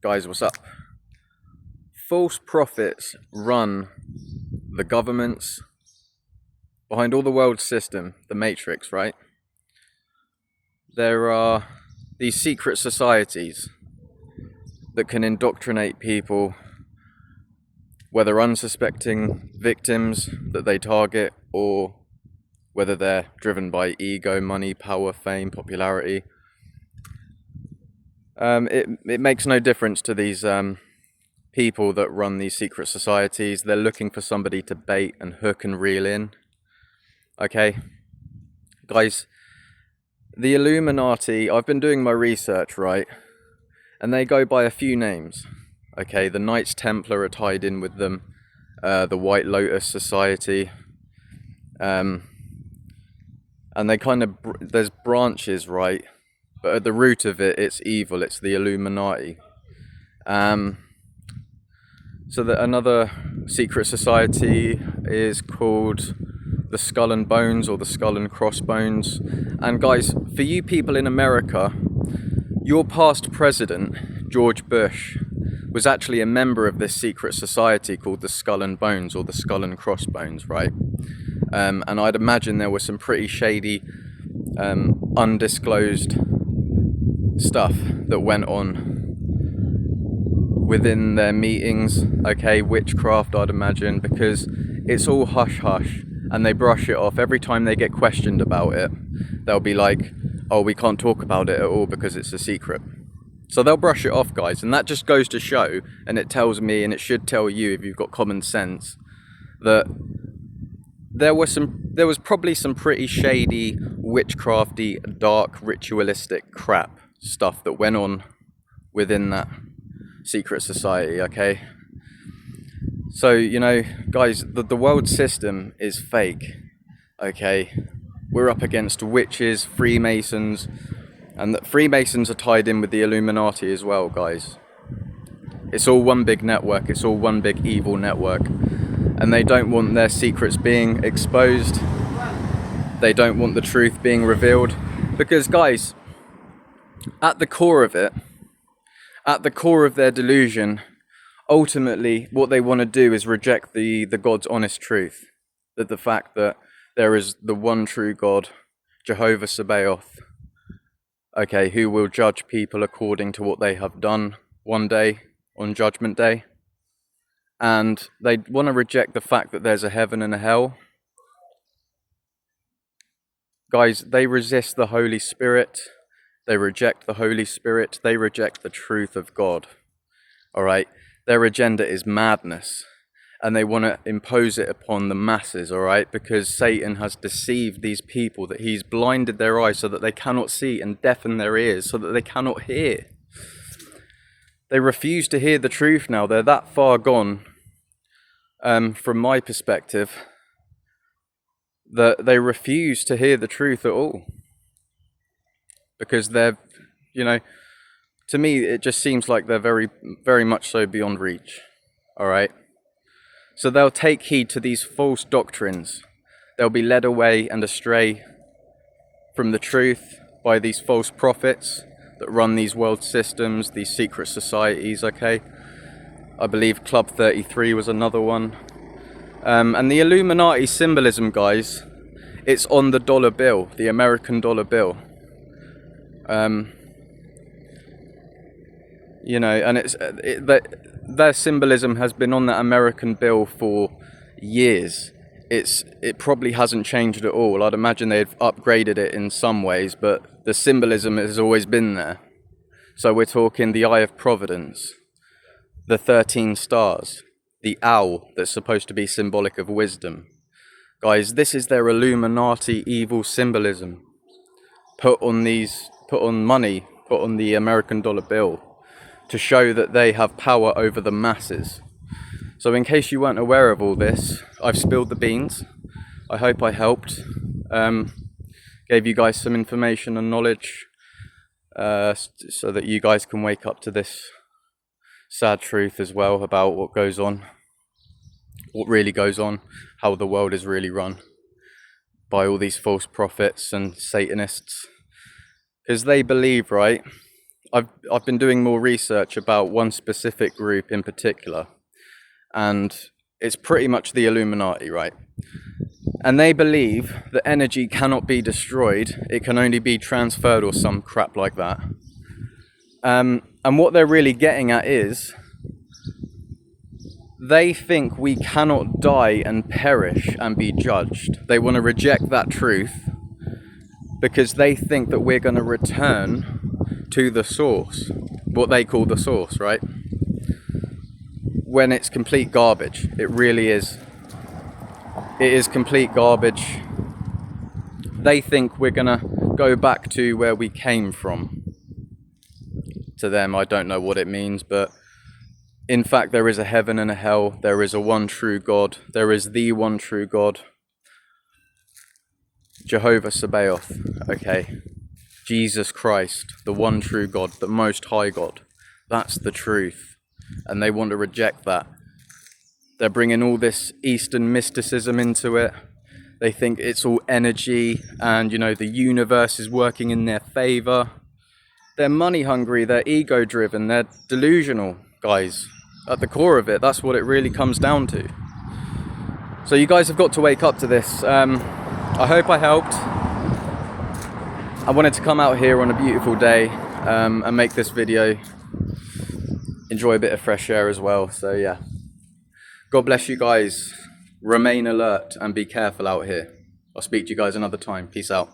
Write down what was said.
Guys, what's up? False prophets run the governments behind all the world system, the matrix, right? There are these secret societies that can indoctrinate people, whether unsuspecting victims that they target or whether they're driven by ego, money, power, fame, popularity. It makes no difference to these people that run these secret societies. They're looking for somebody to bait and hook and reel in. Okay, guys, the Illuminati, I've been doing my research, right? And they go by a few names. Okay, the Knights Templar are tied in with them, the White Lotus Society, and they kind of, there's branches, right? But at the root of it, it's evil. It's the Illuminati. So that another secret society is called the Skull and Bones, or the Skull and Crossbones. And guys, for you people in America, your past president, George Bush, was actually a member of this secret society called the Skull and Bones, or the Skull and Crossbones, right? And I'd imagine there was some pretty shady, undisclosed stuff that went on within their meetings. Okay, witchcraft, I'd imagine, because it's all hush hush and they brush it off. Every time they get questioned about it, they'll be like, oh, we can't talk about it at all because it's a secret. So they'll brush it off, guys, and that just goes to show, and it tells me, and it should tell you if you've got common sense, that there was probably some pretty shady, witchcrafty, dark, ritualistic crap stuff that went on within that secret society, okay? So, you know, guys, the world system is fake, okay? We're up against witches, Freemasons, and the Freemasons are tied in with the Illuminati as well, guys. It's all one big network, it's all one big evil network, and they don't want their secrets being exposed. They don't want the truth being revealed, because, guys, at the core of it, at the core of their delusion, ultimately what they want to do is reject the God's honest truth, that the fact that there is the one true God, Jehovah Sabaoth, okay, who will judge people according to what they have done one day on Judgment Day. And they want to reject the fact that there's a heaven and a hell. Guys, they resist the Holy Spirit. They reject the Holy Spirit. They reject the truth of God. All right? Their agenda is madness. And they want to impose it upon the masses, all right? Because Satan has deceived these people, that he's blinded their eyes so that they cannot see, and deafened their ears so that they cannot hear. They refuse to hear the truth now. They're that far gone, from my perspective, that they refuse to hear the truth at all. Because they're, you know, to me, it just seems like they're very, very much so beyond reach, all right? So they'll take heed to these false doctrines. They'll be led away and astray from the truth by these false prophets that run these world systems, these secret societies, okay? I believe Club 33 was another one. And the Illuminati symbolism, guys, it's on the dollar bill, the American dollar bill. You know, and their symbolism has been on that American bill for years. It probably hasn't changed at all. I'd imagine they've upgraded it in some ways, but the symbolism has always been there. So we're talking the Eye of Providence, the 13 stars, the owl that's supposed to be symbolic of wisdom. Guys, this is their Illuminati evil symbolism. Put on money, put on the American dollar bill, to show that they have power over the masses. So in case you weren't aware of all this, I've spilled the beans. I hope I helped. Gave you guys some information and knowledge, so that you guys can wake up to this sad truth as well about what goes on, what really goes on, how the world is really run by all these false prophets and Satanists. Because they believe, right, I've been doing more research about one specific group in particular, and it's pretty much the Illuminati, right? And they believe that energy cannot be destroyed, it can only be transferred or some crap like that. And what they're really getting at is, they think we cannot die and perish and be judged. They want to reject that truth because they think that we're going to return to the source, what they call the source, right? When it's complete garbage. It really is. It is complete garbage. They think we're going to go back to where we came from. To them, I don't know what it means, but in fact, there is a heaven and a hell. There is a one true God. There is the one true God. Jehovah Sabaoth, okay. Jesus Christ, the one true God, the most high God. That's the truth. And they want to reject that. They're bringing all this Eastern mysticism into it. They think it's all energy and, the universe is working in their favor. They're money hungry, they're ego driven, they're delusional, guys. At the core of it, that's what it really comes down to. So you guys have got to wake up to this. I hope I helped. I wanted to come out here on a beautiful day and make this video. Enjoy a bit of fresh air as well. So yeah. God bless you guys. Remain alert and be careful out here. I'll speak to you guys another time. Peace out.